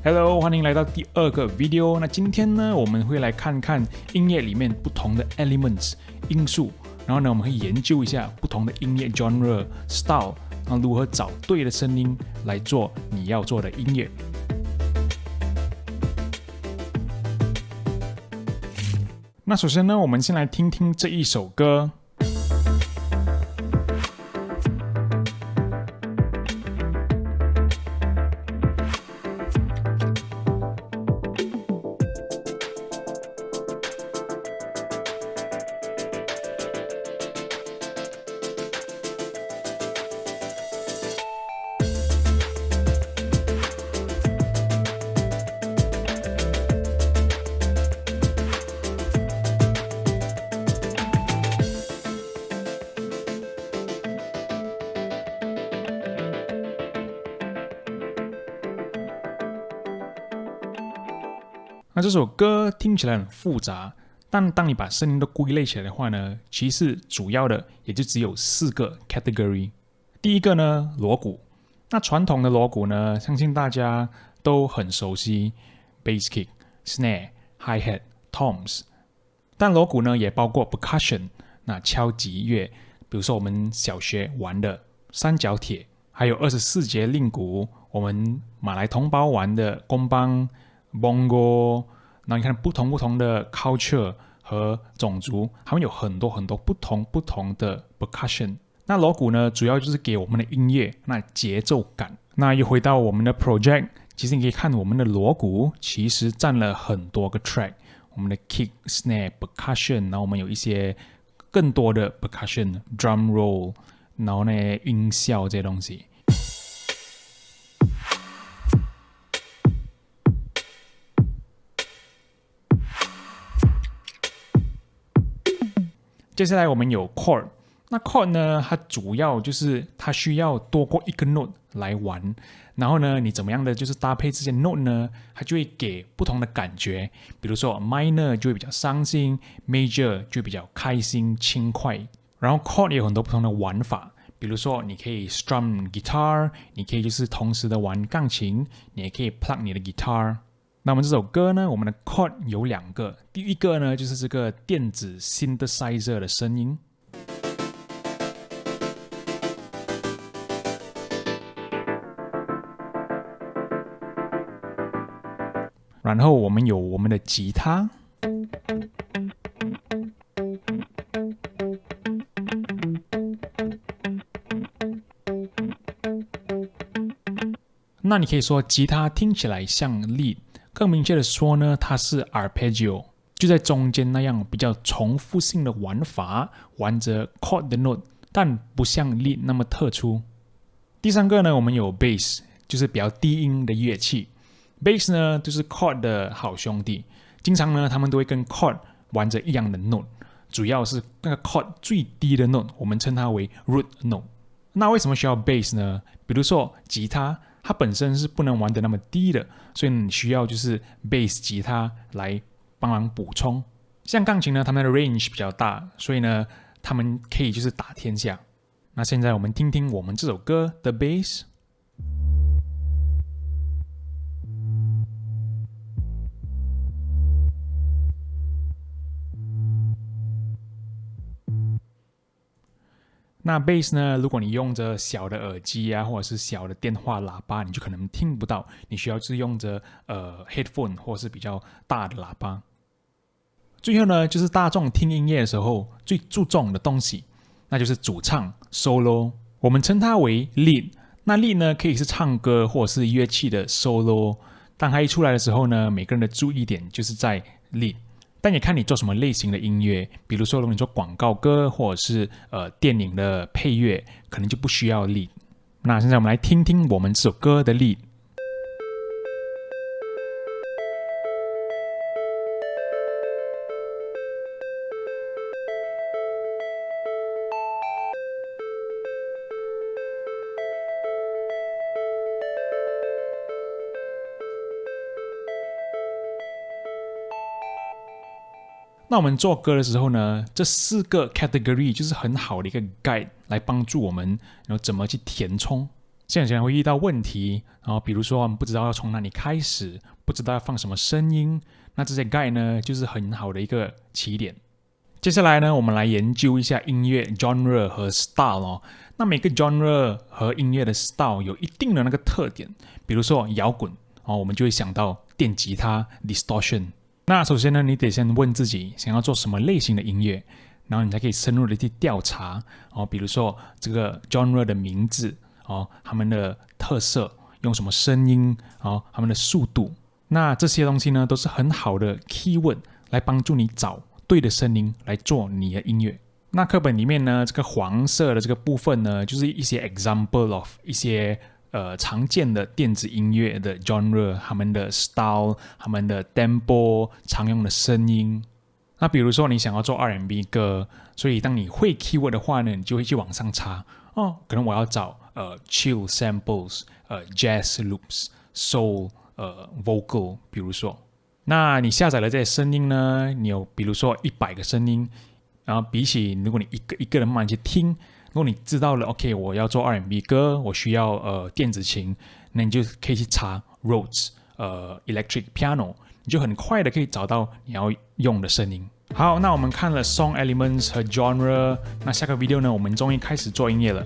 Hello， 欢迎来到第二个 video。那今天呢，我们会来看看音乐里面不同的 elements 因素，然后呢，我们会研究一下不同的音乐 genre style， 然后如何找对的声音来做你要做的音乐。那首先呢，我们先来听听这一首歌。那这首歌听起来很复杂，但当你把声音都归类起来的话呢，其实主要的也就只有4个 category。第一个呢，锣鼓。那传统的锣鼓呢，相信大家都很熟悉 bass kick、snare、hi-hat、toms。但锣鼓呢也包括 percussion， 那敲击乐，比如说我们小学玩的三角铁，还有24节令鼓，我们马来同胞玩的公邦。Bongo， 然后你看不同的 culture 和种族，他们有很多不同的 percussion。那锣鼓呢，主要就是给我们的音乐那节奏感。那又回到我们的 project， 其实你可以看我们的锣鼓其实占了很多个 track， 我们的 kick、snare、percussion， 然后我们有一些更多的 percussion、drum roll， 然后呢音效这些东西。接下来我们有 chord， 那 chord 呢，它主要就是它需要多过一个 note 来玩，然后呢，你怎么样的就是搭配这些 note 呢，它就会给不同的感觉。比如说 minor 就会比较伤心 ，major 就会比较开心轻快。然后 chord 也有很多不同的玩法，比如说你可以 strum guitar， 你可以就是同时的玩钢琴，你也可以 plug 你的 guitar。那我们这首歌呢，我们的 chord 有2个，第一个呢就是这个电子 synthesizer 的声音，然后我们有我们的吉他，那你可以说吉他听起来像 lead。更明确的说呢，它是 arpeggio， 就在中间那样比较重复性的玩法，玩着 chord 的 note， 但不像 lead 那么特殊。第3个呢，我们有 bass， 就是比较低音的乐器。bass 呢，就是 chord 的好兄弟，经常呢，他们都会跟 chord 玩着一样的 note， 主要是那个 chord 最低的 note， 我们称它为 root note。那为什么需要 bass 呢？比如说吉他。它本身是不能玩得那么低的，所以你需要就是 bass 吉他来帮忙补充。像钢琴呢，它们的 range 比较大，所以呢，他们可以就是打天下。那现在我们听听我们这首歌的 bass。那 bass 呢？如果你用着小的耳机啊，或者是小的电话喇叭，你就可能听不到。你需要是用着headphone 或是比较大的喇叭。最后呢，就是大众听音乐的时候最注重的东西，那就是主唱 solo， 我们称它为 lead。那 lead 呢，可以是唱歌或者是乐器的 solo。当它一出来的时候呢，每个人的注意点就是在 lead。但也看你做什么类型的音乐，比如说如果你做广告歌或者是电影的配乐，可能就不需要 lead。那现在我们来听听我们这首歌的 lead。那我们做歌的时候呢，这4个 category 就是很好的一个 guide 来帮助我们，然后怎么去填充。现在可能会遇到问题，然后比如说不知道要从哪里开始，不知道要放什么声音，那这些 guide 呢就是很好的一个起点。接下来呢，我们来研究一下音乐 genre 和 style 哦。那每个 genre 和音乐的 style 有一定的那个特点，比如说摇滚哦，我们就会想到电吉他 distortion。那首先呢，你得先问自己想要做什么类型的音乐，然后你才可以深入的去调查哦，比如说这个 genre 的名字哦，他们的特色，用什么声音哦，他们的速度。那这些东西呢，都是很好的 keyword 来帮助你找对的声音来做你的音乐。那课本里面呢，这个黄色的这个部分呢，就是一些 example of 一些常见的电子音乐的 genre， 他们的 style， 他们的 tempo， 常用的声音。那比如说你想要做 R&B 歌，所以当你会 keyword 的话呢，你就会去网上查哦，可能我要找chill samples， jazz loops，soul vocal， 比如说。那你下载了这些声音呢，你有比如说100个声音，然后比起如果你一个一个人慢慢去听，如果你知道了 OK 我要做 R&B 歌，我需要电子琴，那你就可以去查 Rhodes electric piano， 你就很快的可以找到你要用的声音。好，那我们看了 song elements 和 genre， 那下个 video 呢，我们终于开始做音乐了。